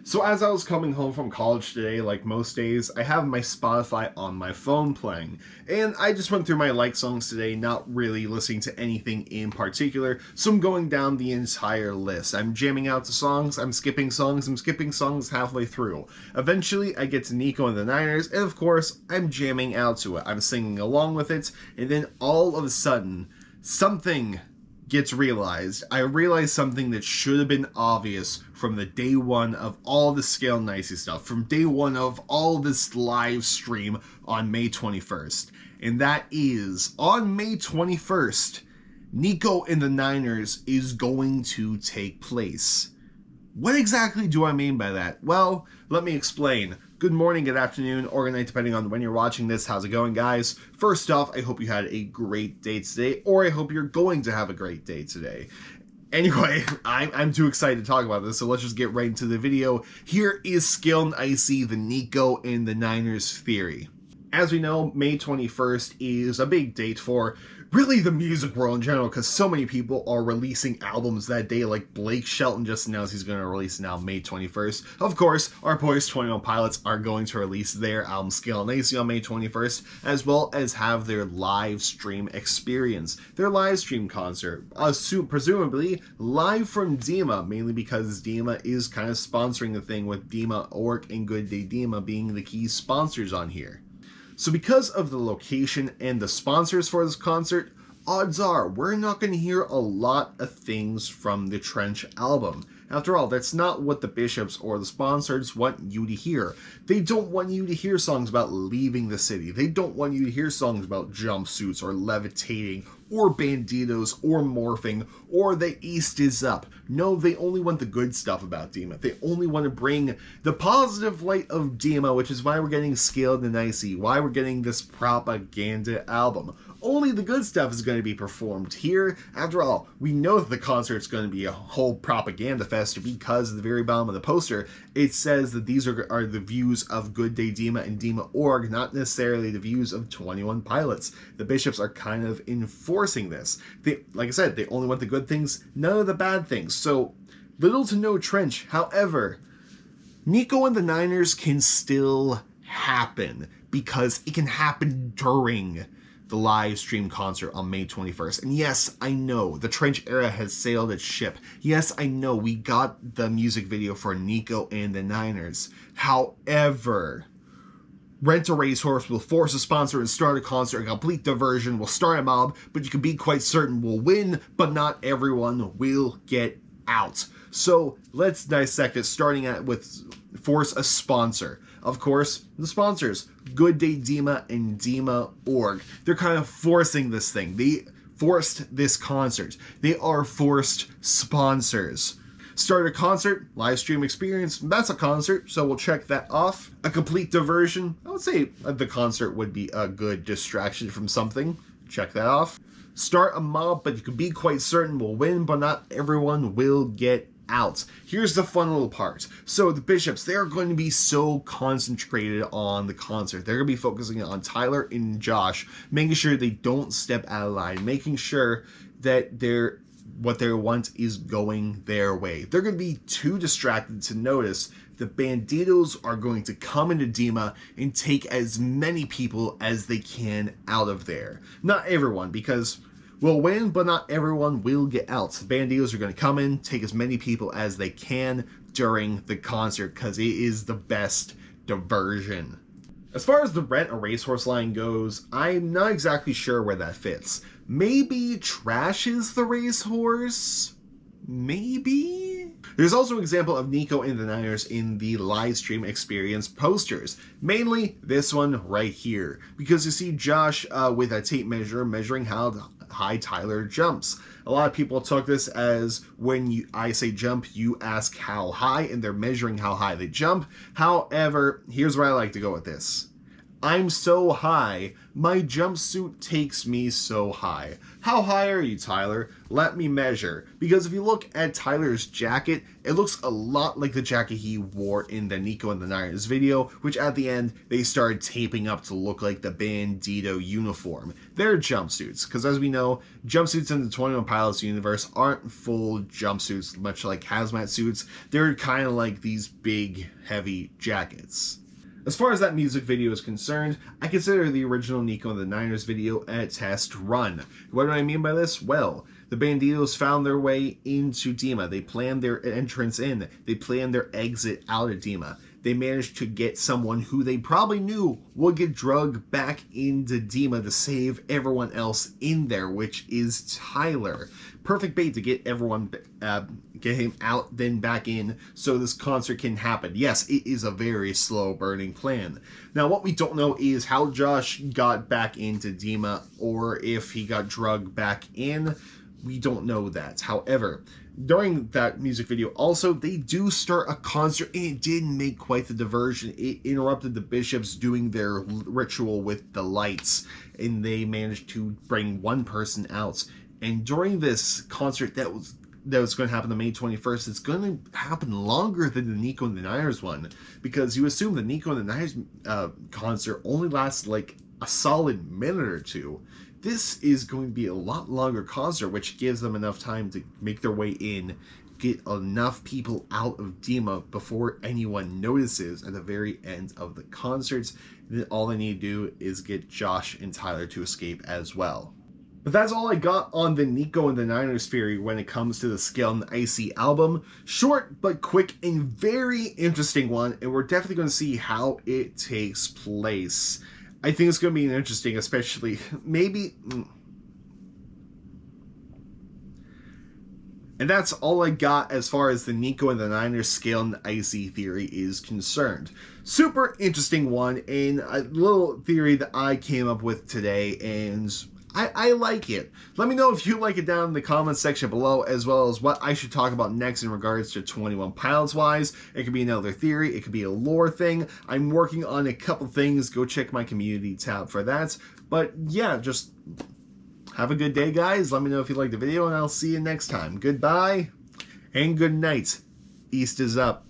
So as I was coming home from college today, like most days, I have my Spotify on my phone playing. And I just went through my like songs today, not really listening to anything in particular, so I'm going down the entire list. I'm jamming out to songs, I'm skipping songs halfway through. Eventually, I get to Nico and the Niners, and of course, I'm jamming out to it. I'm singing along with it, and then all of a sudden, something gets realized. I realized something that should have been obvious from the day one of all the Scale Nicey stuff, from day one of all this live stream on May 21st. And that is, on May 21st, Nico and the Niners is going to take place. What exactly do I mean by that? Well, let me explain. Good morning, good afternoon, or good night, depending on when you're watching this. How's it going, guys? First off, I hope you had a great day today, or I hope you're going to have a great day today. Anyway, I'm too excited to talk about this, so let's just get right into the video. Here is Scale Nicey, the Nico and the Niners theory. As we know, May 21st is a big date for really the music world in general, because so many people are releasing albums that day. Like Blake Shelton just announced he's going to release an album May 21st. Of course, our boys 21 Pilots are going to release their album Scale Nicey on May 21st, as well as have their live stream experience, their live stream concert, presumably live from Dima, mainly because Dima is kind of sponsoring the thing, with Dima.org and Good Day Dima being the key sponsors on here. So because of the location and the sponsors for this concert, odds are we're not going to hear a lot of things from the Trench album. After all, that's not what the Bishops or the sponsors want you to hear. They don't want you to hear songs about leaving the city. They don't want you to hear songs about jumpsuits or levitating or banditos or morphing or the East is up. No, they only want the good stuff about Dima. They only want to bring the positive light of Dima, which is why we're getting Scale Nicey, why we're getting this propaganda album. Only the good stuff is going to be performed here. After all, we know that the concert's going to be a whole propaganda fest, because at the very bottom of the poster, it says that these are the views of Good Day Dima and Dima.org, not necessarily the views of 21 Pilots. The Bishops are kind of enforcing this. Like I said, they only want the good things, none of the bad things. So, little to no Trench. However, Nico and the Niners can still happen, because it can happen during the live stream concert on May 21st. And yes, I know, the Trench era has sailed its ship. Yes, I know, we got the music video for Nico and the Niners. However, Rent a Racehorse will force a sponsor and start a concert. A complete diversion will start a mob, but you can be quite certain will win, but not everyone will get out. So let's dissect it, starting with force a sponsor. Of course, the sponsors, Good Day Dima and Dima.org. They're kind of forcing this thing. They forced this concert. They are forced sponsors. Start a concert, live stream experience, that's a concert, so we'll check that off. A complete diversion, I would say the concert would be a good distraction from something. Check that off. Start a mob, but you can be quite certain will win, but not everyone will get out. Here's the fun little part. So the Bishops, they're going to be so concentrated on the concert. They're going to be focusing on Tyler and Josh, making sure they don't step out of line, making sure that what they want is going their way. They're going to be too distracted to notice the Banditos are going to come into Dima and take as many people as they can out of there. Not everyone, because we'll win, but not everyone will get out. The Banditos are going to come in, take as many people as they can during the concert, because it is the best diversion. As far as the Rent a Racehorse line goes, I'm not exactly sure where that fits. Maybe trashes the racehorse? Maybe? There's also an example of Nico and the Niners in the live stream experience posters. Mainly this one right here. Because you see Josh with a tape measure measuring how high Tyler jumps. A lot of people took this as when I say jump, you ask how high, and they're measuring how high they jump. However, here's where I like to go with this. I'm so high. My jumpsuit takes me so high. How high are you, Tyler? Let me measure. Because if you look at Tyler's jacket, it looks a lot like the jacket he wore in the Nico and the Niners video, which at the end, they started taping up to look like the Bandito uniform. They're jumpsuits, because as we know, jumpsuits in the 21 Pilots universe aren't full jumpsuits, much like hazmat suits. They're kind of like these big, heavy jackets. As far as that music video is concerned, I consider the original Nico and the Niners video a test run. What do I mean by this? Well, the Banditos found their way into Dima. They planned their entrance in. They planned their exit out of Dima. They managed to get someone who they probably knew would get drugged back into Dima to save everyone else in there, which is Tyler. Perfect bait to get everyone, get him out, then back in, so this concert can happen. Yes, it is a very slow burning plan. Now, what we don't know is how Josh got back into Dima, or if he got drugged back in. We don't know that. However, during that music video, also, they do start a concert, and it did make quite the diversion. It interrupted the bishops doing their ritual with the lights, and they managed to bring one person out. And during this concert that was going to happen on May 21st, it's going to happen longer than the Nico and the Niners one, because you assume the Nico and the Niners concert only lasts like a solid minute or two. This is going to be a lot longer concert, which gives them enough time to make their way in, get enough people out of Dima before anyone notices at the very end of the concerts. Then all they need to do is get Josh and Tyler to escape as well. But that's all I got on the Nico and the Niners theory when it comes to the Scale and Icy album. Short but quick and very interesting one, and we're definitely going to see how it takes place. I think it's going to be interesting, especially maybe. And that's all I got as far as the Nico and the Niners Scale and Icy theory is concerned. Super interesting one, and a little theory that I came up with today, and I like it. Let me know if you like it down in the comments section below, as well as what I should talk about next in regards to 21 Pilots wise. It could be another theory, it could be a lore thing. I'm working on a couple things. Go check my community tab for that. But yeah, just have a good day, guys. Let me know if you liked the video, and I'll see you next time. Goodbye and good night. East is up.